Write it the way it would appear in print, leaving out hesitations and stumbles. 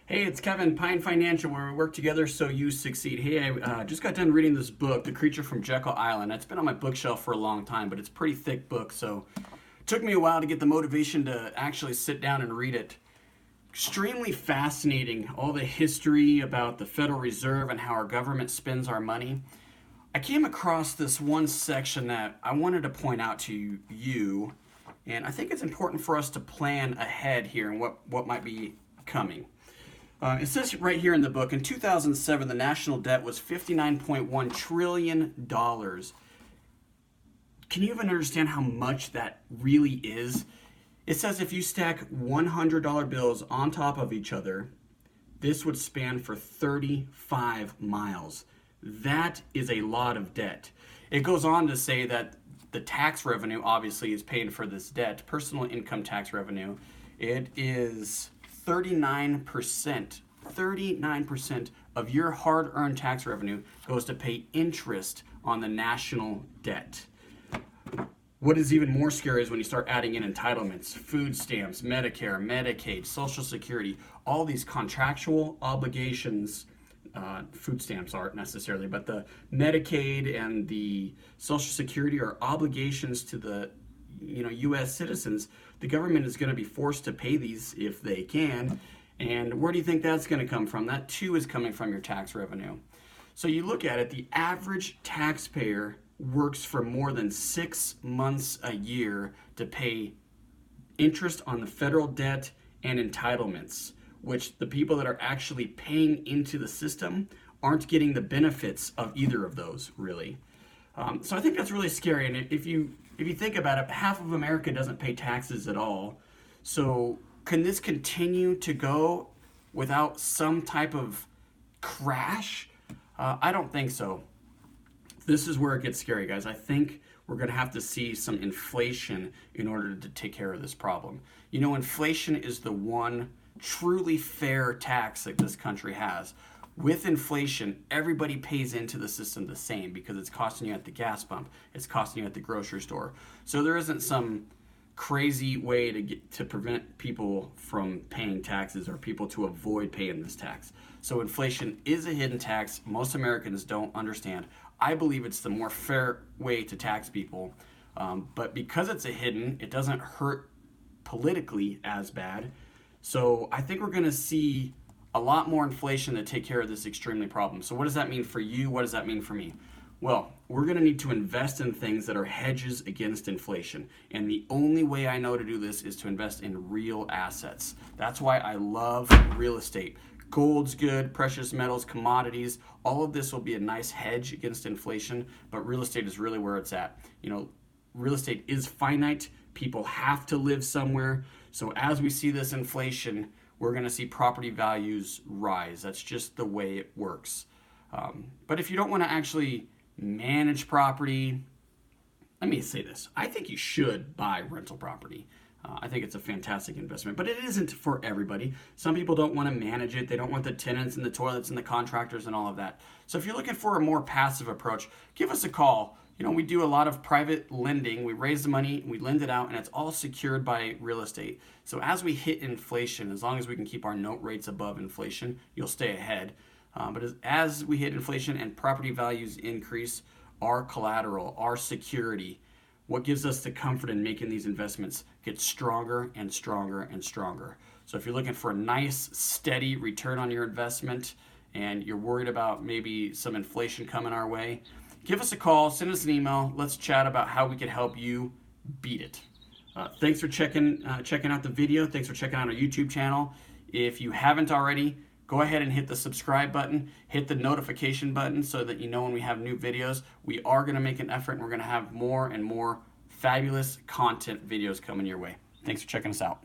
Hey, it's Kevin, Pine Financial, where we work together so you succeed. Hey, I just got done reading this book, The Creature from Jekyll Island. It's been on my bookshelf for a long time, but it's a pretty thick book, so it took me a while to get the motivation to actually sit down and read it. Extremely fascinating, all the history about the Federal Reserve and how our government spends our money. I came across this one section that I wanted to point out to you, and I think it's important for us to plan ahead here and what might be coming. It says right here in the book, in 2007, the national debt was $59.1 trillion. Can you even understand how much that really is? It says if you stack $100 bills on top of each other, this would span for 35 miles. That is a lot of debt. It goes on to say that the tax revenue obviously is paying for this debt. Personal income tax revenue, it is 39%. 39% of your hard-earned tax revenue goes to pay interest on the national debt. What is even more scary is when you start adding in entitlements, food stamps, Medicare, Medicaid, Social Security, all these contractual obligations. Food stamps aren't necessarily, but the Medicaid and the Social Security are obligations to the U.S. citizens. The government is going to be forced to pay these if they can. And where do you think that's going to come from? That too is coming from your tax revenue. So you look at it, the average taxpayer works for more than 6 months a year to pay interest on the federal debt and entitlements, which the people that are actually paying into the system aren't getting the benefits of either of those, really. So I think that's really scary. And if you think about it, half of America doesn't pay taxes at all. So can this continue to go without some type of crash? I don't think so. This is where it gets scary, guys. I think we're going to have to see some inflation in order to take care of this problem. You know, inflation is the one truly fair tax that this country has. With inflation, everybody pays into the system the same because it's costing you at the gas pump, it's costing you at the grocery store. So there isn't some crazy way to prevent people from paying taxes or people to avoid paying this tax. So inflation is a hidden tax. Most Americans don't understand. I believe it's the more fair way to tax people, but because it's a hidden, it doesn't hurt politically as bad. So I think we're going to see a lot more inflation to take care of this extremely problem. So what does that mean for you? What does that mean for me? Well, we're going to need to invest in things that are hedges against inflation. And the only way I know to do this is to invest in real assets. That's why I love real estate. Gold's good, precious metals, commodities, all of this will be a nice hedge against inflation, but real estate is really where it's at. You know, real estate is finite. People have to live somewhere. So as we see this inflation, we're going to see property values rise. That's just the way it works. But if you don't want to actually manage property, let me say this. I think you should buy rental property. I think it's a fantastic investment, but it isn't for everybody. Some people don't want to manage it. They don't want the tenants and the toilets and the contractors and all of that. So if you're looking for a more passive approach, give us a call. You know, we do a lot of private lending. We raise the money, we lend it out, and it's all secured by real estate. So as we hit inflation, as long as we can keep our note rates above inflation, you'll stay ahead. But as we hit inflation and property values increase, our collateral, our security, what gives us the comfort in making these investments gets stronger and stronger and stronger. So if you're looking for a nice, steady return on your investment and you're worried about maybe some inflation coming our way, give us a call, send us an email. Let's chat about how we can help you beat it. Thanks for checking out the video. Thanks for checking out our YouTube channel. If you haven't already, go ahead and hit the subscribe button, hit the notification button so that you know when we have new videos. We are going to make an effort and we're going to have more and more fabulous content videos coming your way. Thanks for checking us out.